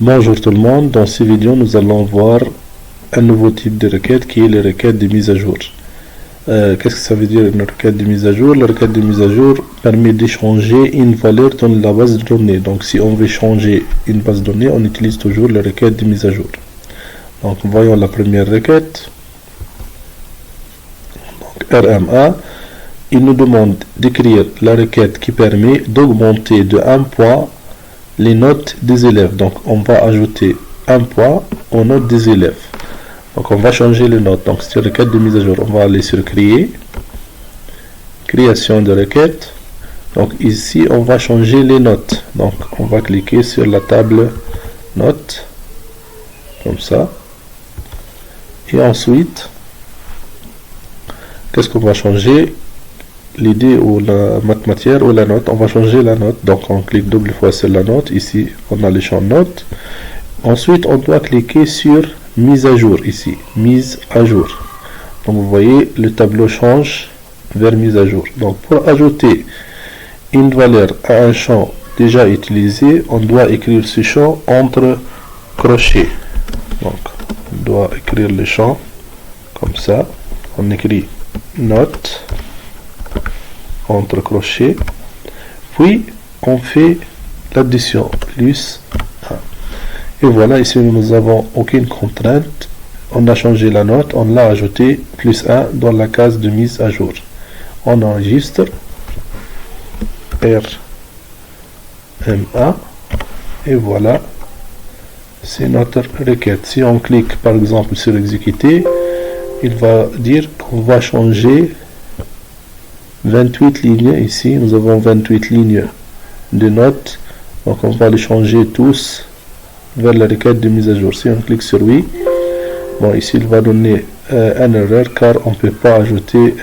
Bonjour tout le monde, dans ces vidéos nous allons voir un nouveau type de requête qui est les requêtes de mise à jour. Qu'est-ce que ça veut dire une requête de mise à jour? La requête de mise à jour permet d'échanger une valeur dans la base de données. Donc si on veut changer une base de données, on utilise toujours la requête de mise à jour. Donc voyons la première requête. Donc RMA, il nous demande d'écrire la requête qui permet d'augmenter de 1 point les notes des élèves. Donc on va ajouter un point aux notes des élèves. Donc on va changer les notes. Donc c'est une requête de mise à jour. On va aller sur créer, création de requête. Donc ici on va changer les notes. Donc on va cliquer sur la table notes comme ça. Et ensuite, qu'est-ce qu'on va changer? L'idée ou la matière ou la note, on va changer la note. Donc on clique double fois sur la note. Ici on a le champ note. Ensuite on doit cliquer sur mise à jour. Ici mise à jour. Donc vous voyez le tableau change vers mise à jour. Donc pour ajouter une valeur à un champ déjà utilisé, on doit écrire ce champ entre crochets. Donc on doit écrire le champ comme ça. On écrit note entre crochets, puis on fait l'addition plus 1. Et voilà, ici nous avons aucune contrainte. On a changé la note, on l'a ajouté plus 1 dans la case de mise à jour. On enregistre RMA et voilà, c'est notre requête. Si on clique par exemple sur exécuter, il va dire qu'on va changer 28 lignes. Ici nous avons 28 lignes de notes, donc on va les changer tous vers la requête de mise à jour. Si on clique sur oui, bon, ici il va donner une erreur car on ne peut pas ajouter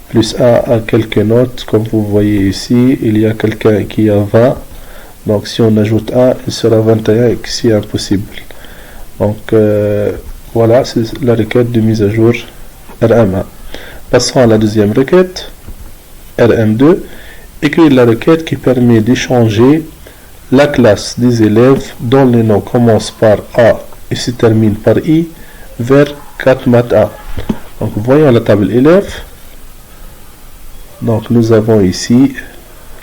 plus 1 à quelques notes. Comme vous voyez ici, il y a quelqu'un qui a 20, donc si on ajoute 1 il sera 21 et c'est impossible. Donc voilà, c'est la requête de mise à jour RMA. Passons à la deuxième requête, RM2, écrire la requête qui permet d'échanger la classe des élèves dont les noms commencent par A et se terminent par I vers 4 maths A. Donc voyons la table élèves. Donc nous avons ici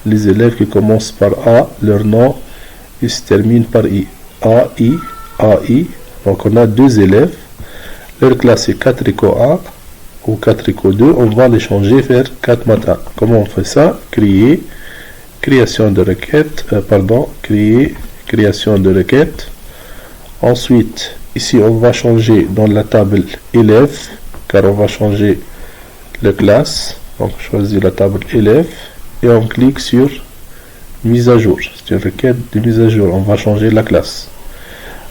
les élèves qui commencent par A, leur nom, et se terminent par I. A, I, A, I. Donc on a deux élèves. Leur classe est 4 éco 1 ou 4 éco 2. On va les changer vers 4 maths A. Comment on fait ça? Créer, création de requête, créer, création de requête. Ensuite, ici on va changer dans la table élève, car on va changer la classe. Donc choisir la table élève et on clique sur mise à jour. C'est une requête de mise à jour. On va changer la classe.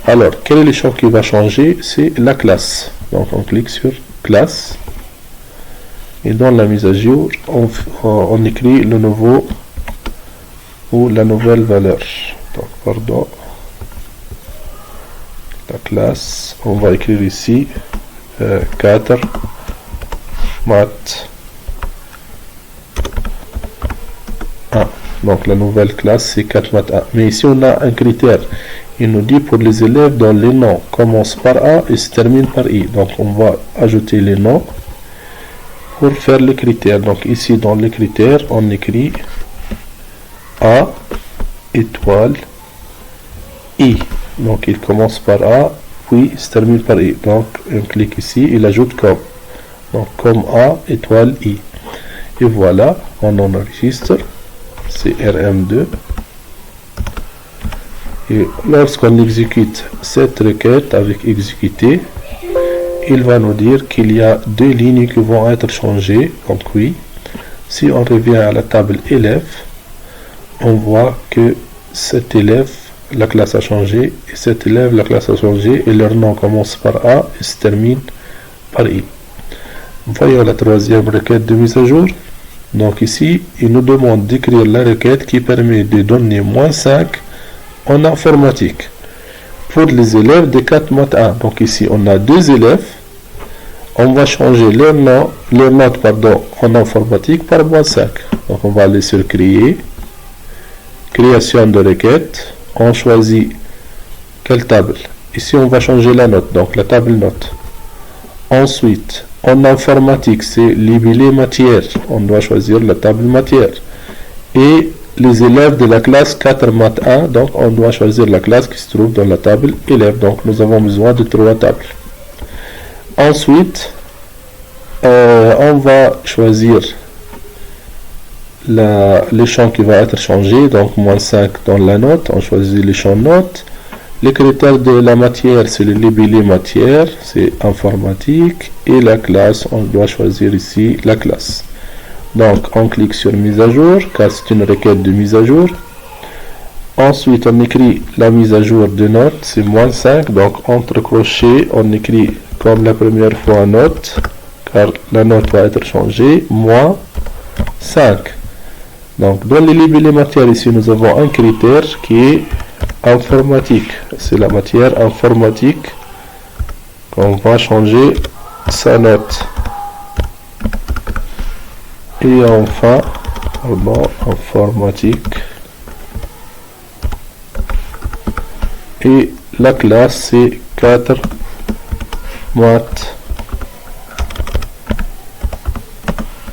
Alors, quel est le champ qui va changer? C'est la classe. Donc on clique sur classe. Et dans la mise à jour, on écrit le nouveau ou la nouvelle valeur. Donc, pardon. La classe, on va écrire ici 4 maths 1. Donc la nouvelle classe c'est 4 maths 1. Mais ici on a un critère. Il nous dit pour les élèves dont les noms commencent par A et se terminent par I. Donc on va ajouter les noms pour faire les critères. Donc ici dans les critères on écrit A étoile I. Donc il commence par A puis se termine par I. Donc on clique ici, il ajoute comme. Donc comme A étoile I. Et voilà, on enregistre. C'est RM2. Et lorsqu'on exécute cette requête avec exécuter, il va nous dire qu'il y a deux lignes qui vont être changées. Donc oui, si on revient à la table élève, on voit que cet élève, la classe a changé, et cet élève, la classe a changé, et leur nom commence par A et se termine par I. Voyons la troisième requête de mise à jour. Donc ici, il nous demande d'écrire la requête qui permet de donner -5 en informatique pour les élèves de 4 maths 1. Donc ici, on a deux élèves. On va changer leur note en informatique par -5. Donc on va aller sur créer, création de requête. On choisit Quelle table? Ici, on va changer la note, donc la table note. Ensuite, en informatique, c'est libellé matière. On doit choisir la table matière. Et les élèves de la classe 4 maths 1, donc on doit choisir la classe qui se trouve dans la table élèves. Donc nous avons besoin de 3 tables. Ensuite, on va choisir les champs qui va être changé, donc moins 5 dans la note. On choisit les champs notes. Les critères de la matière, c'est le libellé matière, c'est informatique. Et la classe, on doit choisir ici la classe. Donc on clique sur mise à jour, car c'est une requête de mise à jour. Ensuite on écrit la mise à jour de note, c'est moins 5. Donc entre crochets, on écrit comme la première fois note, car la note va être changée, moins 5. Donc dans les libellés matières, ici nous avons un critère qui est informatique. C'est la matière informatique qu'on va changer sa note. Et enfin, informatique. Et la classe, c'est 4 maths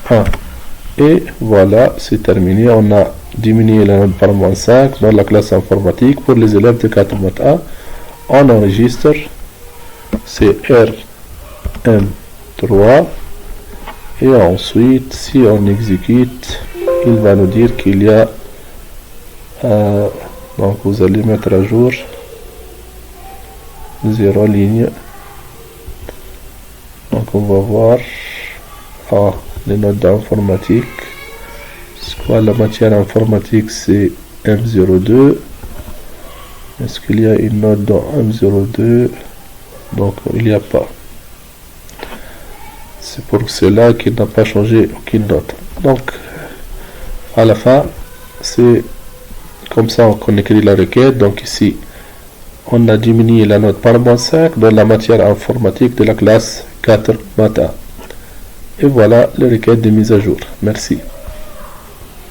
1. Et voilà, c'est terminé. On a diminué la note par moins 5 dans la classe informatique pour les élèves de 4 maths 1. On enregistre. C'est RM3. Et ensuite, si on exécute, il va nous dire qu'il y a... donc vous allez mettre à jour 0 ligne. Donc on va voir les notes d'informatique. C'est quoi la matière informatique? C'est M02. Est-ce qu'il y a une note dans M02? Donc il n'y a pas. C'est pour cela qu'il n'a pas changé aucune note. Donc, à la fin, c'est comme ça qu'on écrit la requête. Donc ici, on a diminué la note par moins 5 dans la matière informatique de la classe 4 maths 1. Et voilà les requêtes de mise à jour. Merci.